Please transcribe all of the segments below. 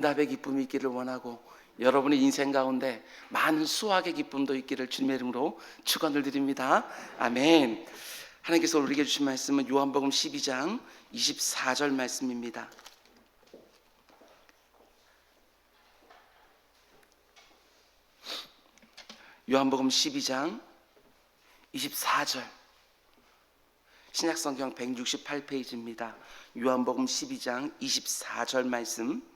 응답의 기쁨이 있기를 원하고 여러분의 인생 가운데 많은 수확의 기쁨도 있기를 주님의 이름으로 축원을 드립니다. 아멘. 하나님께서 우리에게 주신 말씀은 요한복음 12장 24절 말씀입니다. 요한복음 12장 24절, 신약성경 168페이지입니다. 요한복음 12장 24절 말씀,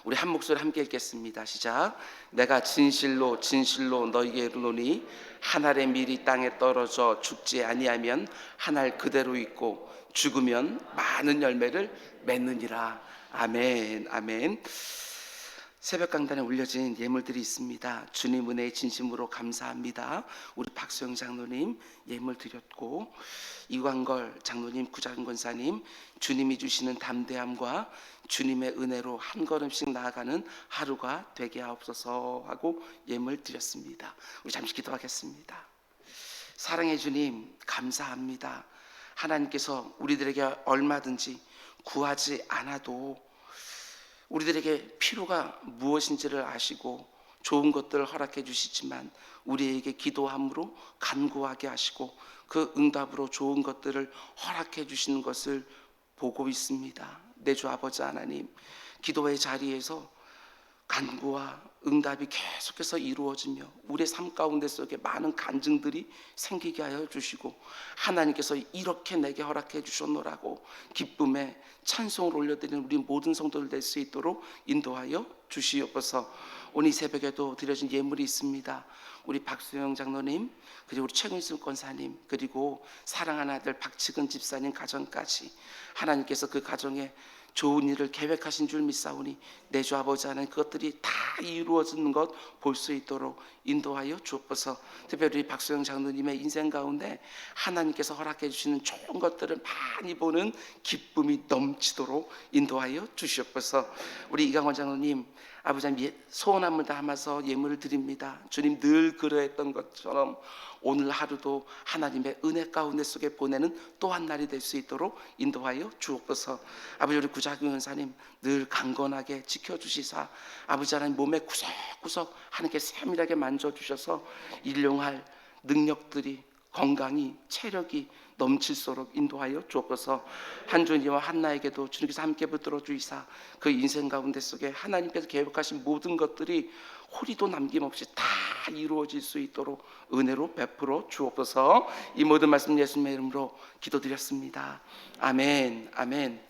우리 한 목소리 함께 읽겠습니다. 시작. 내가 진실로 진실로 너희에게 이르노니 한 알의 밀이 땅에 떨어져 죽지 아니하면 한 알 그대로 있고 죽으면 많은 열매를 맺느니라. 아멘. 아멘. 새벽 강단에 올려진 예물들이 있습니다. 주님 은혜에 진심으로 감사합니다. 우리 박수영 장로님 예물 드렸고, 이광걸 장로님, 구자근 권사님, 주님이 주시는 담대함과 주님의 은혜로 한 걸음씩 나아가는 하루가 되게 하옵소서 하고 예물 드렸습니다. 우리 잠시 기도하겠습니다. 사랑의 주님, 감사합니다. 하나님께서 우리들에게 얼마든지 구하지 않아도 우리들에게 필요가 무엇인지를 아시고 좋은 것들을 허락해 주시지만 우리에게 기도함으로 간구하게 하시고 그 응답으로 좋은 것들을 허락해 주시는 것을 보고 있습니다. 내 주 아버지 하나님, 기도의 자리에서 간구와 응답이 계속해서 이루어지며 우리의 삶 가운데 속에 많은 간증들이 생기게 하여 주시고, 하나님께서 이렇게 내게 허락해 주셨노라고 기쁨에 찬송을 올려드리는 우리 모든 성도들 될 수 있도록 인도하여 주시옵소서. 오늘 이 새벽에도 드려진 예물이 있습니다. 우리 박수영 장로님, 그리고 우리 최근순 권사님, 그리고 사랑하는 아들 박치근 집사님 가정까지 하나님께서 그 가정에 좋은 일을 계획하신 줄 믿사오니 내 주 아버지 하나님, 그것들이 다 이루어지는 것 볼 수 있도록 인도하여 주옵소서. 특별히 우리 박수영 장로님의 인생 가운데 하나님께서 허락해 주시는 좋은 것들을 많이 보는 기쁨이 넘치도록 인도하여 주시옵소서. 우리 이강원 장로님, 아버지 하나님 소원 한번 담아서 예물을 드립니다. 주님 늘 그러했던 것처럼 오늘 하루도 하나님의 은혜 가운데 속에 보내는 또 한 날이 될 수 있도록 인도하여 주옵소서. 아버지, 우리 구자근 권사님 늘 강건하게 지켜주시사 아버지 하나님 몸에 구석구석 하나님께 세밀하게 만져주셔서 일용할 능력들이, 건강이, 체력이 넘칠수록 인도하여 주옵소서. 한준이와 한나에게도 주님께서 함께 붙들어 주이사 그 인생 가운데 속에 하나님께서 계획하신 모든 것들이 호리도 남김없이 다 이루어질 수 있도록 은혜로 베풀어 주옵소서. 이 모든 말씀 예수님의 이름으로 기도드렸습니다. 아멘. 아멘.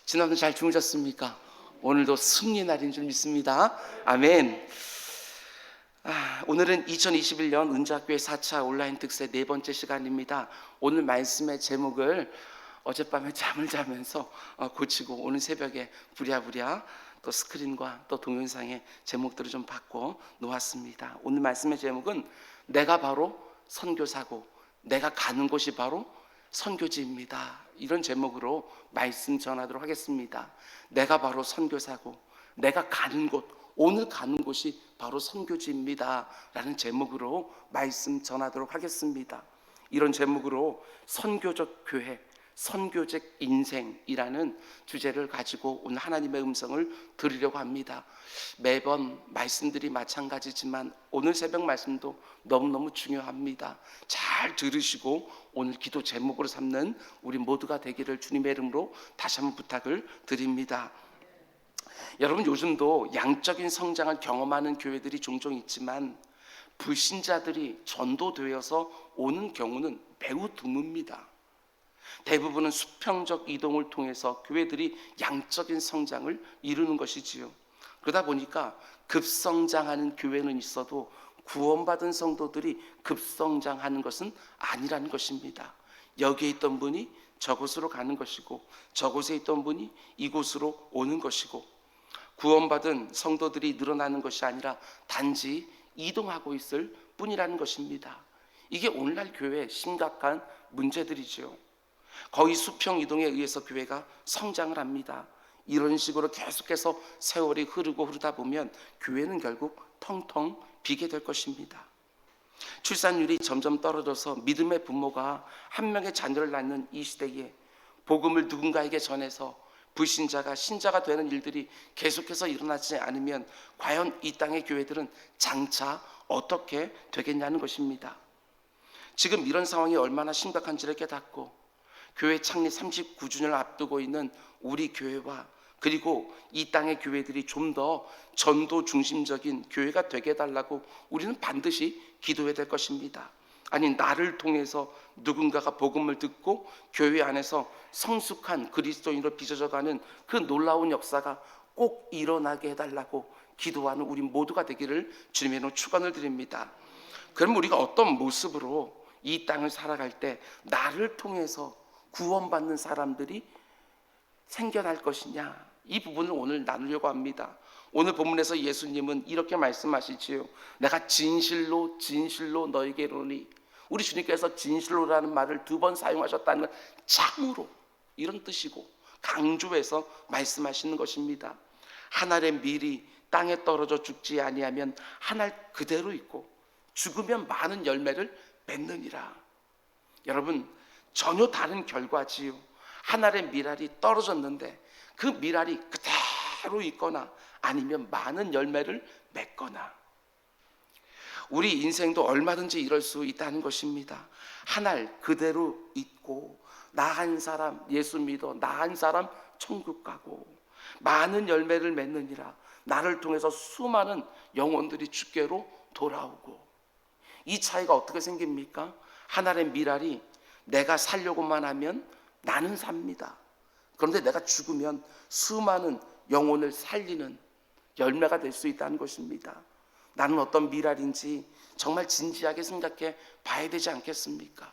지난주 잘 주무셨습니까? 오늘도 승리 날인 줄 믿습니다. 아멘. 오늘은 2021년 은자교회 4차 온라인 특세 네 번째 시간입니다. 오늘 말씀의 제목을 어젯밤에 잠을 자면서 고치고 오늘 새벽에 부랴부랴 또 스크린과 또 동영상의 제목들을 좀 바꿔 놓았습니다. 오늘 말씀의 제목은 내가 바로 선교사고 내가 가는 곳이 바로 선교지입니다. 이런 제목으로 말씀 전하도록 하겠습니다. 내가 바로 선교사고 내가 가는 곳, 오늘 가는 곳이 바로 선교지입니다 라는 제목으로 말씀 전하도록 하겠습니다. 이런 제목으로 선교적 교회, 선교적 인생이라는 주제를 가지고 오늘 하나님의 음성을 들으려고 합니다. 매번 말씀들이 마찬가지지만 오늘 새벽 말씀도 너무너무 중요합니다. 잘 들으시고 오늘 기도 제목으로 삼는 우리 모두가 되기를 주님의 이름으로 다시 한번 부탁을 드립니다. 여러분, 요즘도 양적인 성장을 경험하는 교회들이 종종 있지만 불신자들이 전도되어서 오는 경우는 매우 드뭅니다. 대부분은 수평적 이동을 통해서 교회들이 양적인 성장을 이루는 것이지요. 그러다 보니까 급성장하는 교회는 있어도 구원받은 성도들이 급성장하는 것은 아니라는 것입니다. 여기에 있던 분이 저곳으로 가는 것이고 저곳에 있던 분이 이곳으로 오는 것이고 구원받은 성도들이 늘어나는 것이 아니라 단지 이동하고 있을 뿐이라는 것입니다. 이게 오늘날 교회의 심각한 문제들이죠. 거의 수평 이동에 의해서 교회가 성장을 합니다. 이런 식으로 계속해서 세월이 흐르다 보면 교회는 결국 텅텅 비게 될 것입니다. 출산율이 점점 떨어져서 믿음의 부모가 한 명의 자녀를 낳는 이 시대에 복음을 누군가에게 전해서 불신자가 신자가 되는 일들이 계속해서 일어나지 않으면 과연 이 땅의 교회들은 장차 어떻게 되겠냐는 것입니다. 지금 이런 상황이 얼마나 심각한지를 깨닫고 교회 창립 39주년을 앞두고 있는 우리 교회와 그리고 이 땅의 교회들이 좀 더 전도 중심적인 교회가 되게 해달라고 우리는 반드시 기도해야 될 것입니다. 아니, 나를 통해서 누군가가 복음을 듣고 교회 안에서 성숙한 그리스도인으로 빚어져가는 그 놀라운 역사가 꼭 일어나게 해달라고 기도하는 우리 모두가 되기를 주님의 이름으로 축원을 드립니다. 그럼 우리가 어떤 모습으로 이 땅을 살아갈 때 나를 통해서 구원받는 사람들이 생겨날 것이냐, 이 부분을 오늘 나누려고 합니다. 오늘 본문에서 예수님은 이렇게 말씀하시지요. 내가 진실로 진실로 너에게 이르노니. 우리 주님께서 진실로라는 말을 2번 사용하셨다는 건 참으로 이런 뜻이고 강조해서 말씀하시는 것입니다. 한 알의 밀이 땅에 떨어져 죽지 아니하면 한 알 그대로 있고 죽으면 많은 열매를 맺느니라. 여러분, 전혀 다른 결과지요. 한 알의 밀알이 떨어졌는데 그 밀알이 그대로 있거나 아니면 많은 열매를 맺거나. 우리 인생도 얼마든지 이럴 수 있다는 것입니다. 한 알 그대로 있고 나 한 사람 예수 믿어 나 한 사람 천국 가고 많은 열매를 맺느니라. 나를 통해서 수많은 영혼들이 주께로 돌아오고. 이 차이가 어떻게 생깁니까? 한 알의 밀알이 내가 살려고만 하면 나는 삽니다. 그런데 내가 죽으면 수많은 영혼을 살리는 열매가 될 수 있다는 것입니다. 나는 어떤 밀알인지 정말 진지하게 생각해 봐야 되지 않겠습니까?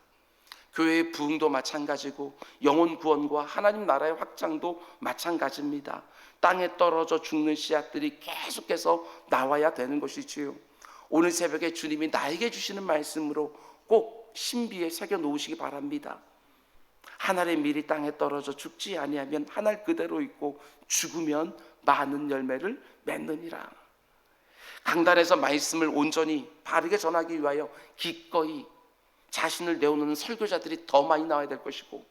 교회의 부흥도 마찬가지고 영혼 구원과 하나님 나라의 확장도 마찬가지입니다. 땅에 떨어져 죽는 씨앗들이 계속해서 나와야 되는 것이지요. 오늘 새벽에 주님이 나에게 주시는 말씀으로 꼭 신비에 새겨 놓으시기 바랍니다. 한 알의 밀이 땅에 떨어져 죽지 아니하면 한 알 그대로 있고 죽으면 많은 열매를 맺느니라. 강단에서 말씀을 온전히 바르게 전하기 위하여 기꺼이 자신을 내어놓는 설교자들이 더 많이 나와야 될 것이고,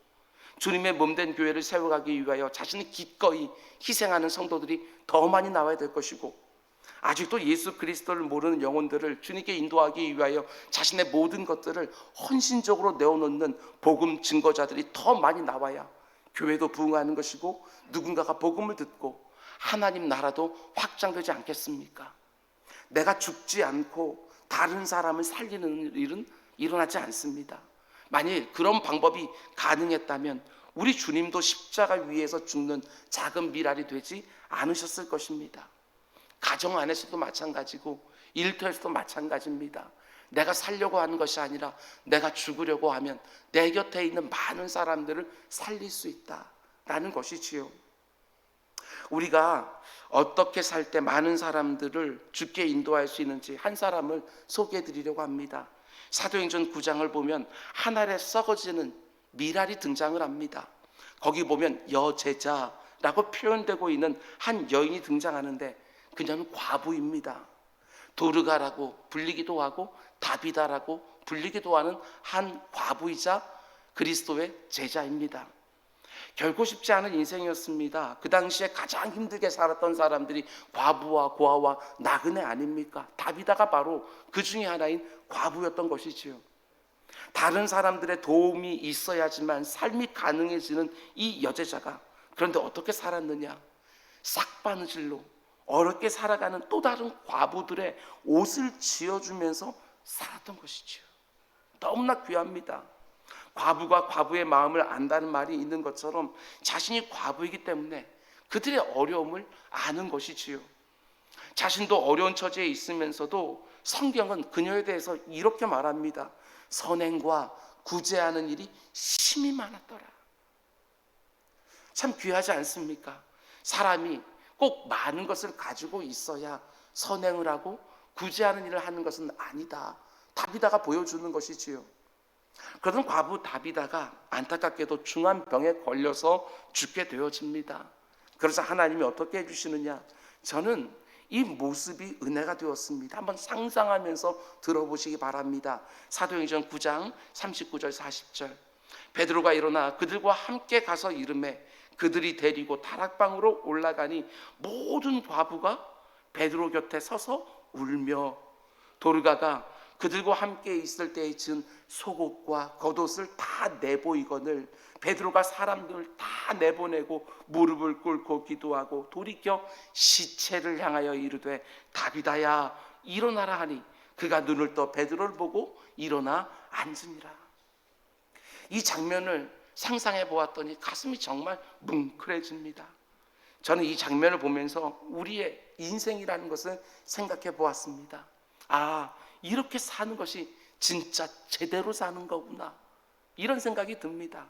주님의 몸된 교회를 세워가기 위하여 자신을 기꺼이 희생하는 성도들이 더 많이 나와야 될 것이고, 아직도 예수 그리스도를 모르는 영혼들을 주님께 인도하기 위하여 자신의 모든 것들을 헌신적으로 내어놓는 복음 증거자들이 더 많이 나와야 교회도 부흥하는 것이고 누군가가 복음을 듣고 하나님 나라도 확장되지 않겠습니까? 내가 죽지 않고 다른 사람을 살리는 일은 일어나지 않습니다. 만일 그런 방법이 가능했다면 우리 주님도 십자가 위에서 죽는 작은 밀알이 되지 않으셨을 것입니다. 가정 안에서도 마찬가지고 일터에서도 마찬가지입니다. 내가 살려고 하는 것이 아니라 내가 죽으려고 하면 내 곁에 있는 많은 사람들을 살릴 수 있다라는 것이지요. 우리가 어떻게 살 때 많은 사람들을 주께 인도할 수 있는지 한 사람을 소개해 드리려고 합니다. 사도행전 9장을 보면 한 알에 썩어지는 밀알이 등장을 합니다. 거기 보면 여제자라고 표현되고 있는 한 여인이 등장하는데 그녀는 과부입니다. 도르가라고 불리기도 하고 다비다라고 불리기도 하는 한 과부이자 그리스도의 제자입니다. 결코 쉽지 않은 인생이었습니다. 그 당시에 가장 힘들게 살았던 사람들이 과부와 고아와 나그네 아닙니까? 다비다가 바로 그 중에 하나인 과부였던 것이지요. 다른 사람들의 도움이 있어야지만 삶이 가능해지는 이 여제자가 그런데 어떻게 살았느냐? 싹바느질로 어렵게 살아가는 또 다른 과부들의 옷을 지어주면서 살았던 것이지요. 너무나 귀합니다. 과부가 과부의 마음을 안다는 말이 있는 것처럼 자신이 과부이기 때문에 그들의 어려움을 아는 것이지요. 자신도 어려운 처지에 있으면서도 성경은 그녀에 대해서 이렇게 말합니다. 선행과 구제하는 일이 심히 많았더라. 참 귀하지 않습니까? 사람이 꼭 많은 것을 가지고 있어야 선행을 하고 구제하는 일을 하는 것은 아니다. 다비다가 보여주는 것이지요. 그러던 과부 다비다가 안타깝게도 중한 병에 걸려서 죽게 되어집니다. 그래서 하나님이 어떻게 해주시느냐? 저는 이 모습이 은혜가 되었습니다. 한번 상상하면서 들어보시기 바랍니다. 사도행전 9장 39절 40절. 베드로가 일어나 그들과 함께 가서 이르매 그들이 데리고 다락방으로 올라가니 모든 과부가 베드로 곁에 서서 울며 도르가가 그들과 함께 있을 때에 지은 속옷과 겉옷을 다 내보이거늘 베드로가 사람들을 다 내보내고 무릎을 꿇고 기도하고 돌이켜 시체를 향하여 이르되 다비다야 일어나라 하니 그가 눈을 떠 베드로를 보고 일어나 앉으니라. 이 장면을 상상해 보았더니 가슴이 정말 뭉클해집니다. 저는 이 장면을 보면서 우리의 인생이라는 것을 생각해 보았습니다. 아, 이렇게 사는 것이 진짜 제대로 사는 거구나, 이런 생각이 듭니다.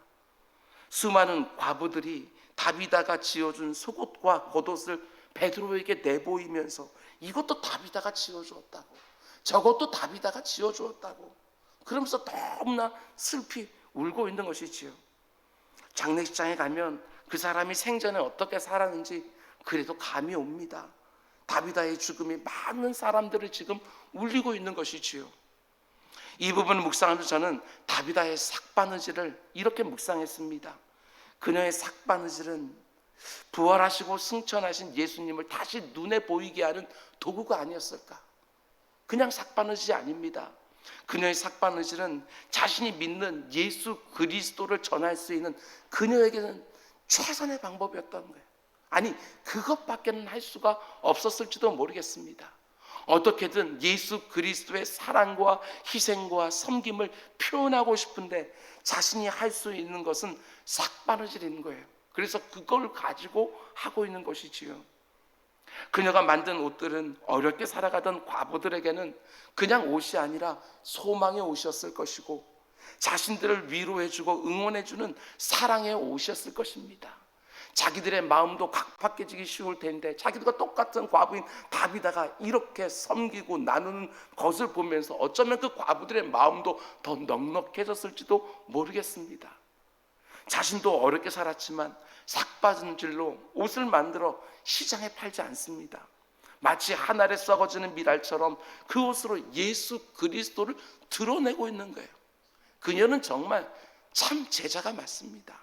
수많은 과부들이 다비다가 지어준 속옷과 겉옷을 베드로에게 내보이면서 이것도 다비다가 지어주었다고, 저것도 다비다가 지어주었다고 그러면서 너무나 슬피 울고 있는 것이지요. 장례식장에 가면 그 사람이 생전에 어떻게 살았는지 그래도 감이 옵니다. 다비다의 죽음이 많은 사람들을 지금 울리고 있는 것이지요. 이 부분을 묵상하면서 저는 다비다의 삭바느질을 이렇게 묵상했습니다. 그녀의 삭바느질은 부활하시고 승천하신 예수님을 다시 눈에 보이게 하는 도구가 아니었을까? 그냥 삭바느질이 아닙니다. 그녀의 삭바느질은 자신이 믿는 예수 그리스도를 전할 수 있는 그녀에게는 최선의 방법이었던 거예요. 아니, 그것밖에는 할 수가 없었을지도 모르겠습니다. 어떻게든 예수 그리스도의 사랑과 희생과 섬김을 표현하고 싶은데 자신이 할 수 있는 것은 삭바느질인 거예요. 그래서 그걸 가지고 하고 있는 것이지요. 그녀가 만든 옷들은 어렵게 살아가던 과부들에게는 그냥 옷이 아니라 소망의 옷이었을 것이고 자신들을 위로해주고 응원해주는 사랑의 옷이었을 것입니다. 자기들의 마음도 각박해지기 쉬울 텐데 자기들과 똑같은 과부인 다비다가 이렇게 섬기고 나누는 것을 보면서 어쩌면 그 과부들의 마음도 더 넉넉해졌을지도 모르겠습니다. 자신도 어렵게 살았지만 삭바느질로 옷을 만들어 시장에 팔지 않습니다. 마치 한 알에 썩어지는 미랄처럼 그 옷으로 예수 그리스도를 드러내고 있는 거예요. 그녀는 정말 참 제자가 맞습니다.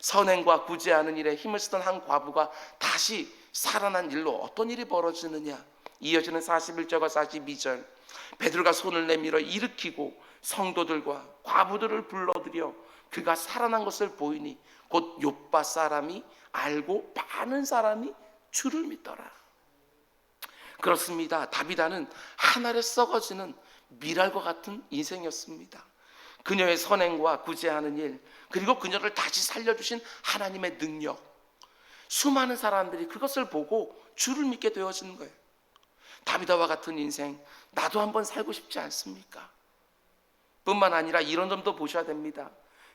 선행과 구제하는 일에 힘을 쓰던 한 과부가 다시 살아난 일로 어떤 일이 벌어지느냐. 이어지는 41절과 42절, 베드로가 손을 내밀어 일으키고 성도들과 과부들을 불러들여 그가 살아난 것을 보이니 곧 욥바 사람이 알고 많은 사람이 주를 믿더라. 그렇습니다. 다비다는 하늘에 썩어지는 미랄과 같은 인생이었습니다. 그녀의 선행과 구제하는 일, 그리고 그녀를 다시 살려주신 하나님의 능력, 수많은 사람들이 그것을 보고 주를 믿게 되어지는 거예요. 다비다와 같은 인생 나도 한번 살고 싶지 않습니까? 뿐만 아니라 이런 점도 보셔야 됩니다.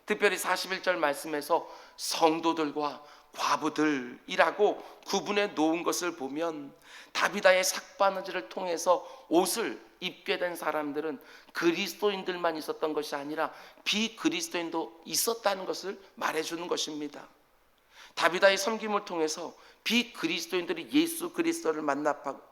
특별히 41절 말씀에서 성도들과 과부들이라고 구분해 놓은 것을 보면 다비다의 삭바느질을 통해서 옷을 입게 된 사람들은 그리스도인들만 있었던 것이 아니라 비그리스도인도 있었다는 것을 말해주는 것입니다. 다비다의 섬김을 통해서 비그리스도인들이 예수 그리스도를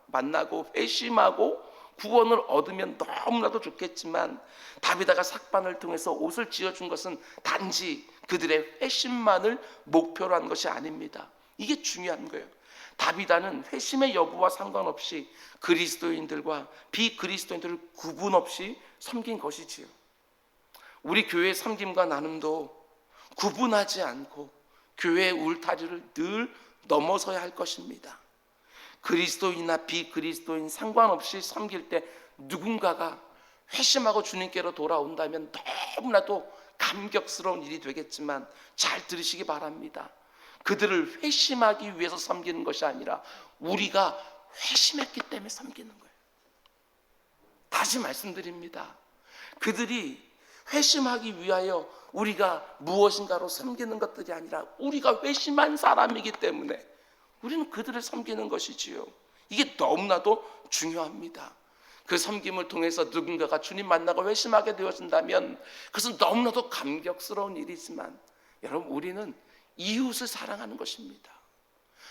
만나고 회심하고 구원을 얻으면 너무나도 좋겠지만 다비다가 삭반을 통해서 옷을 지어준 것은 단지 그들의 회심만을 목표로 한 것이 아닙니다. 이게 중요한 거예요. 다비다는 회심의 여부와 상관없이 그리스도인들과 비그리스도인들을 구분 없이 섬긴 것이지요. 우리 교회의 섬김과 나눔도 구분하지 않고 교회의 울타리를 늘 넘어서야 할 것입니다. 그리스도인이나 비그리스도인 상관없이 섬길 때 누군가가 회심하고 주님께로 돌아온다면 너무나도 감격스러운 일이 되겠지만 잘 들으시기 바랍니다. 그들을 회심하기 위해서 섬기는 것이 아니라 우리가 회심했기 때문에 섬기는 거예요. 다시 말씀드립니다. 그들이 회심하기 위하여 우리가 무엇인가로 섬기는 것들이 아니라 우리가 회심한 사람이기 때문에 우리는 그들을 섬기는 것이지요. 이게 너무나도 중요합니다. 그 섬김을 통해서 누군가가 주님 만나고 회심하게 되어진다면 그것은 너무나도 감격스러운 일이지만 여러분, 우리는 이웃을 사랑하는 것입니다.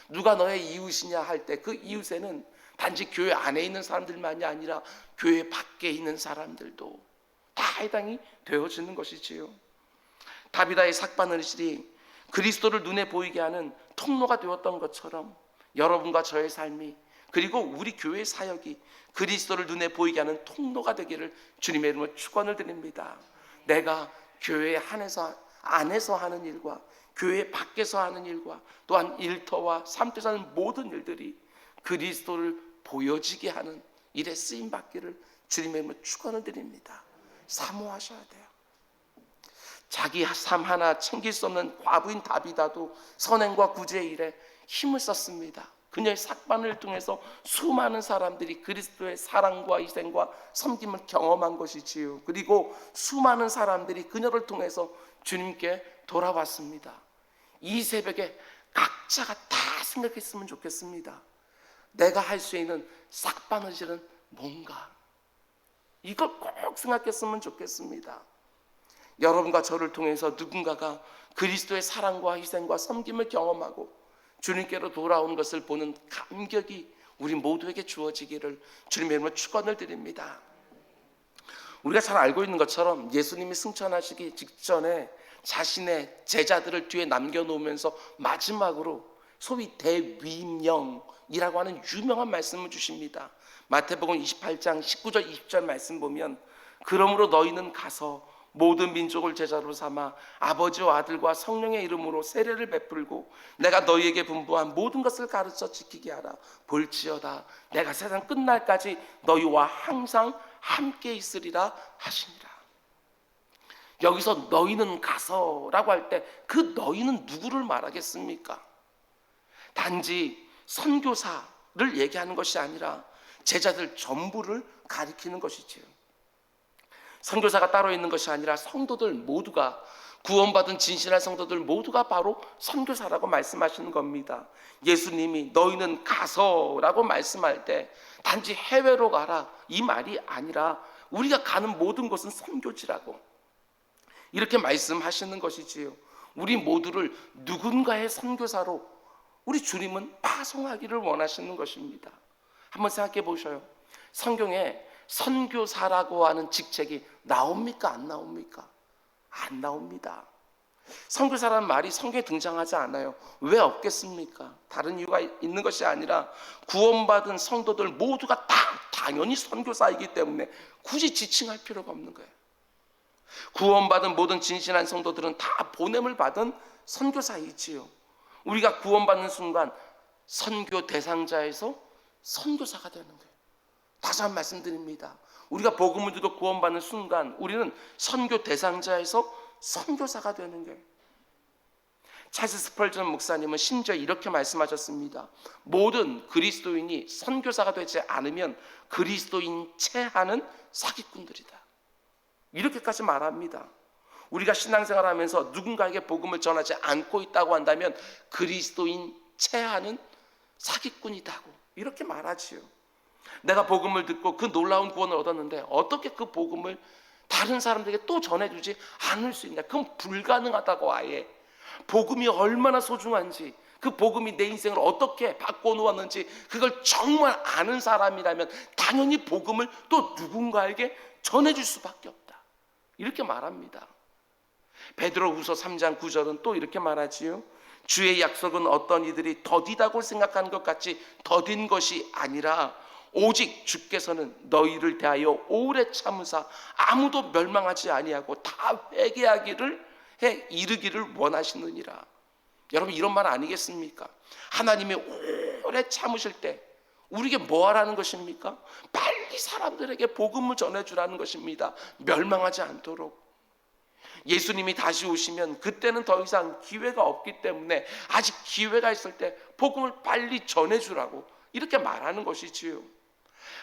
누가 너의 이웃이냐 할 때 그 이웃에는 단지 교회 안에 있는 사람들만이 아니라 교회 밖에 있는 사람들도 다 해당이 되어지는 것이지요. 다비다의 삭바느질이 그리스도를 눈에 보이게 하는 통로가 되었던 것처럼 여러분과 저의 삶이, 그리고 우리 교회 사역이 그리스도를 눈에 보이게 하는 통로가 되기를 주님의 이름으로 축원을 드립니다. 내가 교회 안에서 하는 일과 교회 밖에서 하는 일과 또한 일터와 삶에서 하는 모든 일들이 그리스도를 보여지게 하는 일에 쓰임 받기를 주님의 이름으로 축원을 드립니다. 사모하셔야 돼요. 자기 삶 하나 챙길 수 없는 과부인 다비다도 선행과 구제의 일에 힘을 썼습니다. 그녀의 삭반을 통해서 수많은 사람들이 그리스도의 사랑과 희생과 섬김을 경험한 것이지요. 그리고 수많은 사람들이 그녀를 통해서 주님께 돌아왔습니다. 이 새벽에 각자가 다 생각했으면 좋겠습니다. 내가 할 수 있는 삭바느질은 뭔가? 이걸 꼭 생각했으면 좋겠습니다. 여러분과 저를 통해서 누군가가 그리스도의 사랑과 희생과 섬김을 경험하고 주님께로 돌아오는 것을 보는 감격이 우리 모두에게 주어지기를 주님의 이름으로 축원을 드립니다. 우리가 잘 알고 있는 것처럼 예수님이 승천하시기 직전에 자신의 제자들을 뒤에 남겨놓으면서 마지막으로 소위 대위임령이라고 하는 유명한 말씀을 주십니다. 마태복음 28장 19절 20절 말씀 보면, 그러므로 너희는 가서 모든 민족을 제자로 삼아 아버지와 아들과 성령의 이름으로 세례를 베풀고 내가 너희에게 분부한 모든 것을 가르쳐 지키게 하라. 볼지어다 내가 세상 끝날까지 너희와 항상 함께 있으리라 하시니라. 여기서 너희는 가서라고 할 때 그 너희는 누구를 말하겠습니까? 단지 선교사를 얘기하는 것이 아니라 제자들 전부를 가리키는 것이지요. 선교사가 따로 있는 것이 아니라 성도들 모두가, 구원받은 진실한 성도들 모두가 바로 선교사라고 말씀하시는 겁니다. 예수님이 너희는 가서라고 말씀할 때 단지 해외로 가라 이 말이 아니라 우리가 가는 모든 곳은 선교지라고 이렇게 말씀하시는 것이지요. 우리 모두를 누군가의 선교사로 우리 주님은 파송하기를 원하시는 것입니다. 한번 생각해 보셔요. 성경에 선교사라고 하는 직책이 나옵니까? 안 나옵니까? 안 나옵니다. 선교사라는 말이 성경에 등장하지 않아요. 왜 없겠습니까? 다른 이유가 있는 것이 아니라 구원받은 성도들 모두가 다 당연히 선교사이기 때문에 굳이 지칭할 필요가 없는 거예요. 구원받은 모든 진실한 성도들은 다 보냄을 받은 선교사이지요. 우리가 구원받는 순간 선교 대상자에서 선교사가 되는 거예요. 다시 한번 말씀드립니다. 우리가 복음을 듣고 구원받는 순간 우리는 선교 대상자에서 선교사가 되는 거예요. 찰스 스펄전 목사님은 심지어 이렇게 말씀하셨습니다. 모든 그리스도인이 선교사가 되지 않으면 그리스도인 체하는 사기꾼들이다. 이렇게까지 말합니다. 우리가 신앙생활하면서 누군가에게 복음을 전하지 않고 있다고 한다면 그리스도인 체하는 사기꾼이다고 이렇게 말하지요. 내가 복음을 듣고 그 놀라운 구원을 얻었는데 어떻게 그 복음을 다른 사람들에게 또 전해주지 않을 수 있냐? 그건 불가능하다고. 아예 복음이 얼마나 소중한지, 그 복음이 내 인생을 어떻게 바꿔놓았는지 그걸 정말 아는 사람이라면 당연히 복음을 또 누군가에게 전해줄 수밖에 없다. 이렇게 말합니다. 베드로후서 3장 9절은 또 이렇게 말하지요. 주의 약속은 어떤 이들이 더디다고 생각하는 것 같이 더딘 것이 아니라 오직 주께서는 너희를 대하여 오래 참으사 아무도 멸망하지 아니하고 다 회개하기를 해 이르기를 원하시느니라. 여러분, 이런 말 아니겠습니까? 하나님이 오래 참으실 때 우리에게 뭐 하라는 것입니까? 빨리 사람들에게 복음을 전해주라는 것입니다. 멸망하지 않도록. 예수님이 다시 오시면 그때는 더 이상 기회가 없기 때문에 아직 기회가 있을 때 복음을 빨리 전해주라고 이렇게 말하는 것이지요.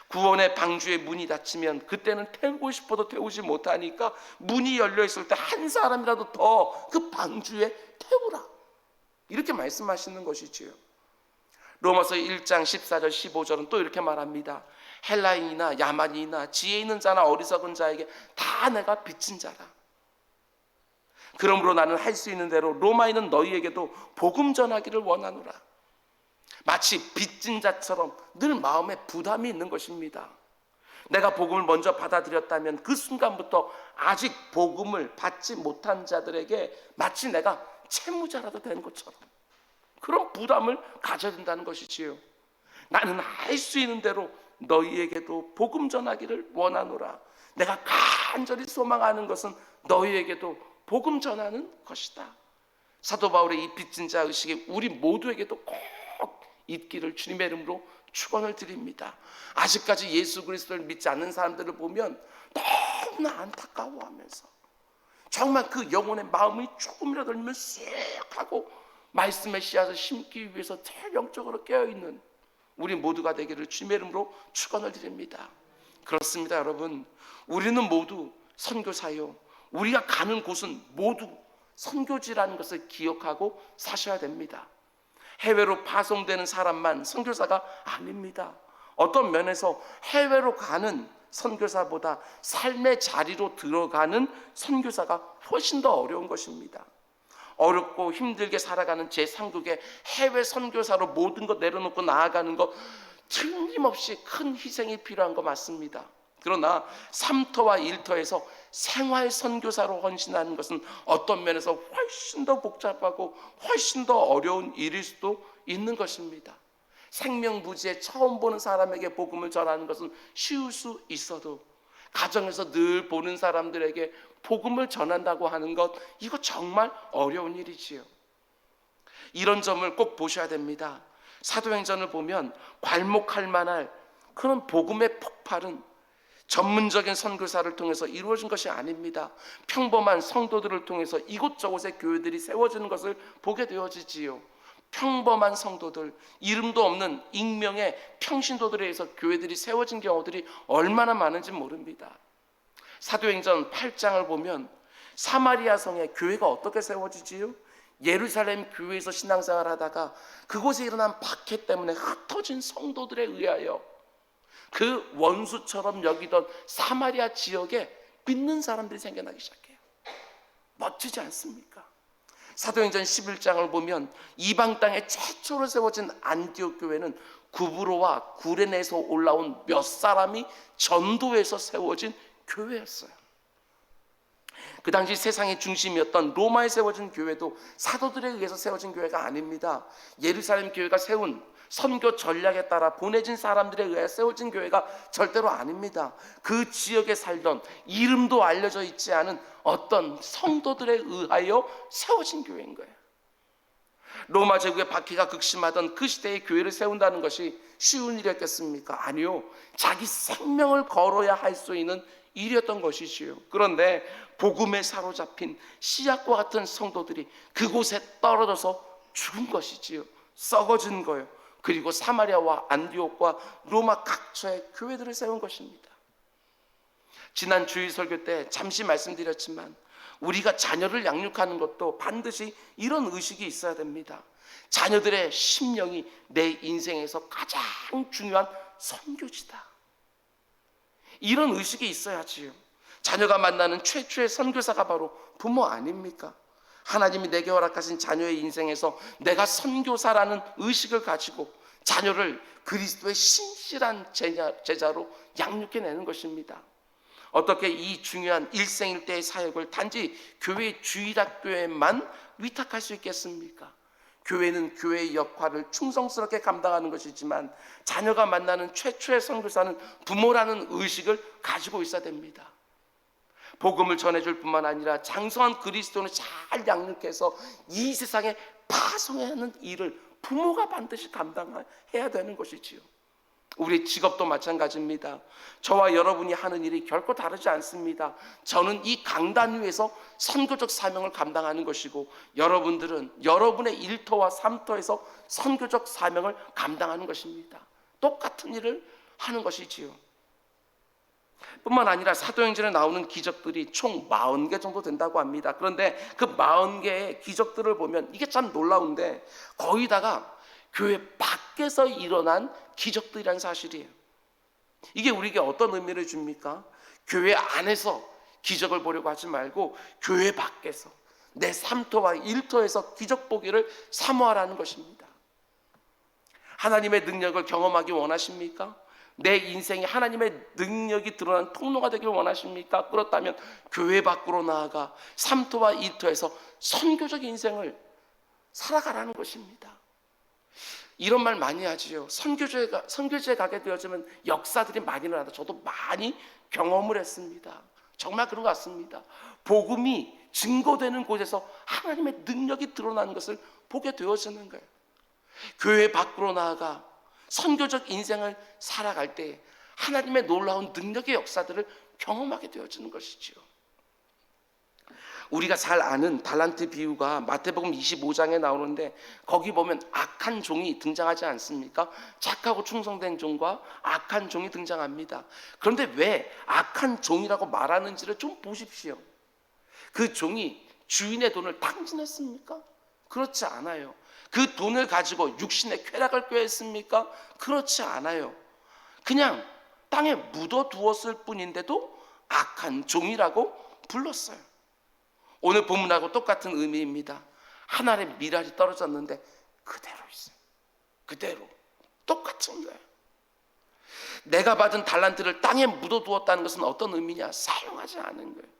구원의 방주의 문이 닫히면 그때는 태우고 싶어도 태우지 못하니까 문이 열려 있을 때 한 사람이라도 더 그 방주에 태우라, 이렇게 말씀하시는 것이지요. 로마서 1장 14절 15절은 또 이렇게 말합니다. 헬라인이나 야만인이나 지혜 있는 자나 어리석은 자에게 다 내가 빚진 자라. 그러므로 나는 할 수 있는 대로 로마인은 너희에게도 복음 전하기를 원하노라. 마치 빚진 자처럼 늘 마음에 부담이 있는 것입니다. 내가 복음을 먼저 받아들였다면 그 순간부터 아직 복음을 받지 못한 자들에게 마치 내가 채무자라도 되는 것처럼 그런 부담을 가져야 된다는 것이지요. 나는 할 수 있는 대로 너희에게도 복음 전하기를 원하노라. 내가 간절히 소망하는 것은 너희에게도 복음 전하는 것이다. 사도 바울의 이 빚진 자 의식이 우리 모두에게도 꼭 있기를 주님의 이름으로 축원을 드립니다. 아직까지 예수 그리스도를 믿지 않는 사람들을 보면 너무나 안타까워하면서 정말 그 영혼의 마음이 조금이라도 열면 쓱 하고 말씀의 씨앗을 심기 위해서 영적으로 깨어있는 우리 모두가 되기를 주님의 이름으로 축원을 드립니다. 그렇습니다, 여러분. 우리는 모두 선교사요. 우리가 가는 곳은 모두 선교지라는 것을 기억하고 사셔야 됩니다. 해외로 파송되는 사람만 선교사가 아닙니다. 어떤 면에서 해외로 가는 선교사보다 삶의 자리로 들어가는 선교사가 훨씬 더 어려운 것입니다. 어렵고 힘들게 살아가는 제3국의 해외 선교사로 모든 것 내려놓고 나아가는 것 틀림없이 큰 희생이 필요한 거 맞습니다. 그러나 3터와 1터에서 생활 선교사로 헌신하는 것은 어떤 면에서 훨씬 더 복잡하고 훨씬 더 어려운 일일 수도 있는 것입니다. 생명부지에 처음 보는 사람에게 복음을 전하는 것은 쉬울 수 있어도 가정에서 늘 보는 사람들에게 복음을 전한다고 하는 것, 이거 정말 어려운 일이지요. 이런 점을 꼭 보셔야 됩니다. 사도행전을 보면 괄목할 만할 그런 복음의 폭발은 전문적인 선교사를 통해서 이루어진 것이 아닙니다. 평범한 성도들을 통해서 이곳저곳에 교회들이 세워지는 것을 보게 되어지지요. 평범한 성도들, 이름도 없는 익명의 평신도들에 의해서 교회들이 세워진 경우들이 얼마나 많은지 모릅니다. 사도행전 8장을 보면 사마리아 성에 교회가 어떻게 세워지지요? 예루살렘 교회에서 신앙생활 하다가 그곳에 일어난 박해 때문에 흩어진 성도들에 의하여 그 원수처럼 여기던 사마리아 지역에 믿는 사람들이 생겨나기 시작해요. 멋지지 않습니까? 사도행전 11장을 보면 이방 땅에 최초로 세워진 안디옥 교회는 구브로와 구레네에서 올라온 몇 사람이 전도해서 세워진 교회였어요. 그 당시 세상의 중심이었던 로마에 세워진 교회도 사도들에 의해서 세워진 교회가 아닙니다. 예루살렘 교회가 세운 선교 전략에 따라 보내진 사람들에 의해 세워진 교회가 절대로 아닙니다. 그 지역에 살던 이름도 알려져 있지 않은 어떤 성도들에 의하여 세워진 교회인 거예요. 로마 제국의 박해가 극심하던 그 시대에 교회를 세운다는 것이 쉬운 일이었겠습니까? 아니요. 자기 생명을 걸어야 할 수 있는 일이었던 것이지요. 그런데 복음에 사로잡힌 씨앗과 같은 성도들이 그곳에 떨어져서 죽은 것이지요. 썩어진 거예요. 그리고 사마리아와 안디옥과 로마 각처에 교회들을 세운 것입니다. 지난 주일 설교 때 잠시 말씀드렸지만 우리가 자녀를 양육하는 것도 반드시 이런 의식이 있어야 됩니다. 자녀들의 심령이 내 인생에서 가장 중요한 선교지다. 이런 의식이 있어야지요. 자녀가 만나는 최초의 선교사가 바로 부모 아닙니까? 하나님이 내게 허락하신 자녀의 인생에서 내가 선교사라는 의식을 가지고 자녀를 그리스도의 신실한 제자로 양육해내는 것입니다. 어떻게 이 중요한 일생일대의 사역을 단지 교회 주일학교에만 위탁할 수 있겠습니까? 교회는 교회의 역할을 충성스럽게 감당하는 것이지만 자녀가 만나는 최초의 선교사는 부모라는 의식을 가지고 있어야 됩니다. 복음을 전해줄 뿐만 아니라 장성한 그리스도를 잘 양육해서 이 세상에 파송해야 하는 일을 부모가 반드시 감당해야 되는 것이지요. 우리 직업도 마찬가지입니다. 저와 여러분이 하는 일이 결코 다르지 않습니다. 저는 이 강단 위에서 선교적 사명을 감당하는 것이고 여러분들은 여러분의 1터와 3터에서 선교적 사명을 감당하는 것입니다. 똑같은 일을 하는 것이지요. 뿐만 아니라 사도행전에 나오는 기적들이 총 40개 정도 된다고 합니다. 그런데 그 40개의 기적들을 보면 이게 참 놀라운데 거의 다가 교회 밖에서 일어난 기적들이라는 사실이에요. 이게 우리에게 어떤 의미를 줍니까? 교회 안에서 기적을 보려고 하지 말고 교회 밖에서 내 3터와 1터에서 기적 보기를 사모하라는 것입니다. 하나님의 능력을 경험하기 원하십니까? 내 인생이 하나님의 능력이 드러나는 통로가 되길 원하십니까? 그렇다면 교회 밖으로 나아가 삼토와 이토에서 선교적 인생을 살아가라는 것입니다. 이런 말 많이 하지요. 선교지에 가게 되어지면 역사들이 많이 일어나다. 저도 많이 경험을 했습니다. 정말 그런 것 같습니다. 복음이 증거되는 곳에서 하나님의 능력이 드러나는 것을 보게 되어지는 거예요. 교회 밖으로 나아가 선교적 인생을 살아갈 때 하나님의 놀라운 능력의 역사들을 경험하게 되어지는 것이지요. 우리가 잘 아는 달란트 비유가 마태복음 25장에 나오는데 거기 보면 악한 종이 등장하지 않습니까? 착하고 충성된 종과 악한 종이 등장합니다. 그런데 왜 악한 종이라고 말하는지를 좀 보십시오. 그 종이 주인의 돈을 탕진했습니까? 그렇지 않아요. 그 돈을 가지고 육신의 쾌락을 꾀했습니까? 그렇지 않아요. 그냥 땅에 묻어두었을 뿐인데도 악한 종이라고 불렀어요. 오늘 본문하고 똑같은 의미입니다. 하늘에 미랄이 떨어졌는데 그대로 있어요. 그대로 똑같은 거예요. 내가 받은 달란트를 땅에 묻어두었다는 것은 어떤 의미냐? 사용하지 않은 거예요.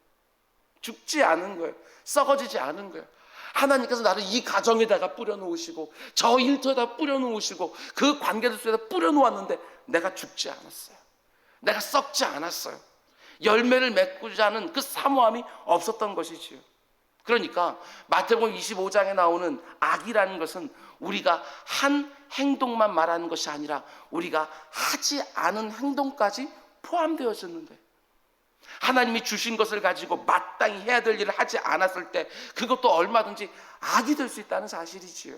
죽지 않은 거예요. 썩어지지 않은 거예요. 하나님께서 나를 이 가정에다가 뿌려놓으시고 저 일터에다 뿌려놓으시고 그 관계들 속에다 뿌려놓았는데 내가 죽지 않았어요. 내가 썩지 않았어요. 열매를 맺고자 하는 그 사모함이 없었던 것이지요. 그러니까 마태복음 25장에 나오는 악이라는 것은 우리가 한 행동만 말하는 것이 아니라 우리가 하지 않은 행동까지 포함되어지는 거예요. 하나님이 주신 것을 가지고 마땅히 해야 될 일을 하지 않았을 때 그것도 얼마든지 악이 될 수 있다는 사실이지요.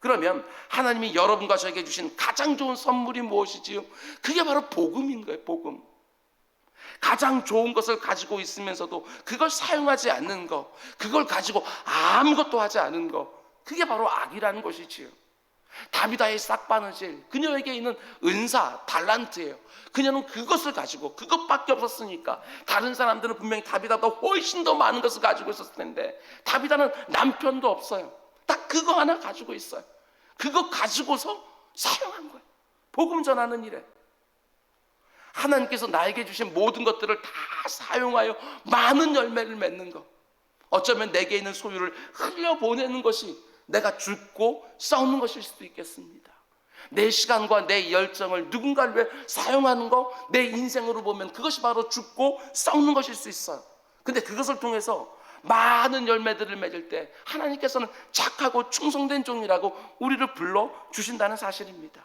그러면 하나님이 여러분과 저에게 주신 가장 좋은 선물이 무엇이지요? 그게 바로 복음인 거예요. 복음. 가장 좋은 것을 가지고 있으면서도 그걸 사용하지 않는 것, 그걸 가지고 아무것도 하지 않은 것, 그게 바로 악이라는 것이지요. 다비다의 싹바느질, 그녀에게 있는 은사, 달란트예요. 그녀는 그것을 가지고 그것밖에 없었으니까 다른 사람들은 분명히 다비다보다 훨씬 더 많은 것을 가지고 있었을 텐데 다비다는 남편도 없어요. 딱 그거 하나 가지고 있어요. 그거 가지고서 사용한 거예요. 복음 전하는 일에 하나님께서 나에게 주신 모든 것들을 다 사용하여 많은 열매를 맺는 것, 어쩌면 내게 있는 소유를 흘려보내는 것이 내가 죽고 썩는 것일 수도 있겠습니다. 내 시간과 내 열정을 누군가를 위해 사용하는 거, 내 인생으로 보면 그것이 바로 죽고 썩는 것일 수 있어요. 근데 그것을 통해서 많은 열매들을 맺을 때 하나님께서는 착하고 충성된 종이라고 우리를 불러주신다는 사실입니다.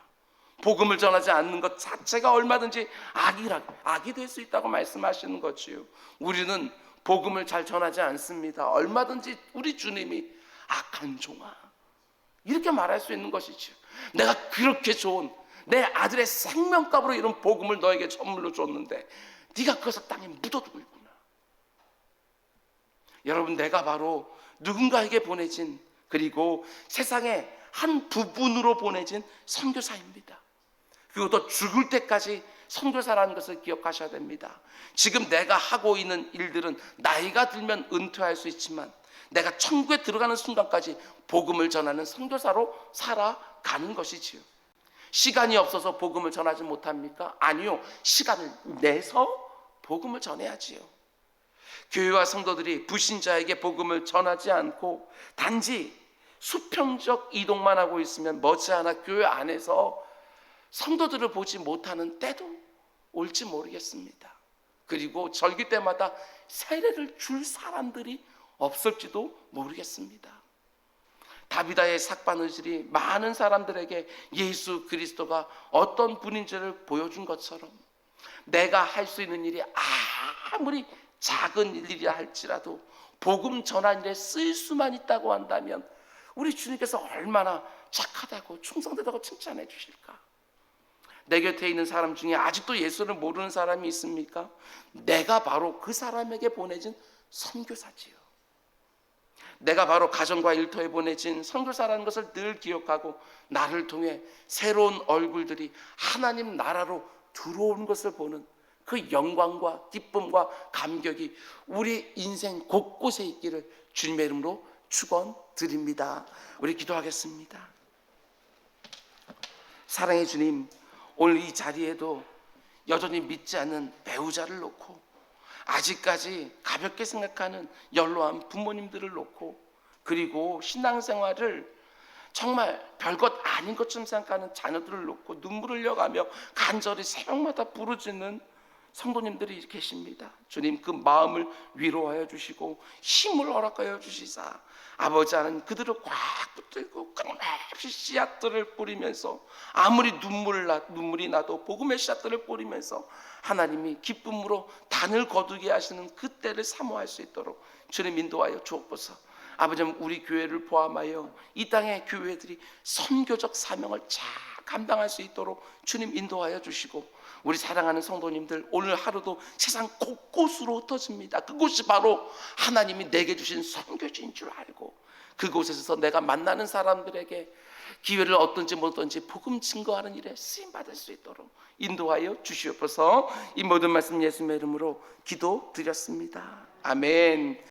복음을 전하지 않는 것 자체가 얼마든지 악이 될 수 있다고 말씀하시는 거지요. 우리는 복음을 잘 전하지 않습니다. 얼마든지 우리 주님이 악한 종아 이렇게 말할 수 있는 것이죠. 내가 그렇게 좋은 내 아들의 생명값으로 이런 복음을 너에게 선물로 줬는데 네가 그것을 땅에 묻어두고 있구나. 여러분, 내가 바로 누군가에게 보내진, 그리고 세상의 한 부분으로 보내진 선교사입니다. 그것도 죽을 때까지 선교사라는 것을 기억하셔야 됩니다. 지금 내가 하고 있는 일들은 나이가 들면 은퇴할 수 있지만 내가 천국에 들어가는 순간까지 복음을 전하는 선교사로 살아가는 것이지요. 시간이 없어서 복음을 전하지 못합니까? 아니요, 시간을 내서 복음을 전해야지요. 교회와 성도들이 불신자에게 복음을 전하지 않고 단지 수평적 이동만 하고 있으면 머지않아 교회 안에서 성도들을 보지 못하는 때도 올지 모르겠습니다. 그리고 절기 때마다 세례를 줄 사람들이 없을지도 모르겠습니다. 다비다의 삭바느질이 많은 사람들에게 예수 그리스도가 어떤 분인지를 보여준 것처럼 내가 할 수 있는 일이 아무리 작은 일이라 할지라도 복음 전한 일에 쓸 수만 있다고 한다면 우리 주님께서 얼마나 착하다고 충성되다고 칭찬해 주실까? 내 곁에 있는 사람 중에 아직도 예수를 모르는 사람이 있습니까? 내가 바로 그 사람에게 보내진 선교사지요. 내가 바로 가정과 일터에 보내진 선교사라는 것을 늘 기억하고 나를 통해 새로운 얼굴들이 하나님 나라로 들어오는 것을 보는 그 영광과 기쁨과 감격이 우리 인생 곳곳에 있기를 주님의 이름으로 축원드립니다. 우리 기도하겠습니다. 사랑의 주님, 오늘 이 자리에도 여전히 믿지 않는 배우자를 놓고, 아직까지 가볍게 생각하는 연로한 부모님들을 놓고, 그리고 신앙생활을 정말 별것 아닌 것처럼 생각하는 자녀들을 놓고 눈물을 흘려가며 간절히 새벽마다 부르짖는 성도님들이 계십니다. 주님, 그 마음을 위로하여 주시고 힘을 허락하여 주시사 아버지, 그들을 꽉 붙들고 끊임없이 씨앗들을 뿌리면서, 아무리 눈물이 나도 복음의 씨앗들을 뿌리면서 하나님이 기쁨으로 단을 거두게 하시는 그때를 사모할 수 있도록 주님 인도하여 주옵소서. 아버지, 우리 교회를 포함하여 이 땅의 교회들이 선교적 사명을 잘 감당할 수 있도록 주님 인도하여 주시고, 우리 사랑하는 성도님들, 오늘 하루도 세상 곳곳으로 흩어집니다. 그곳이 바로 하나님이 내게 주신 선교지인 줄 알고, 그곳에서 내가 만나는 사람들에게 기회를 얻든지 못 얻든지 복음 증거하는 일에 쓰임받을 수 있도록 인도하여 주시옵소서. 이 모든 말씀 예수님의 이름으로 기도드렸습니다. 아멘.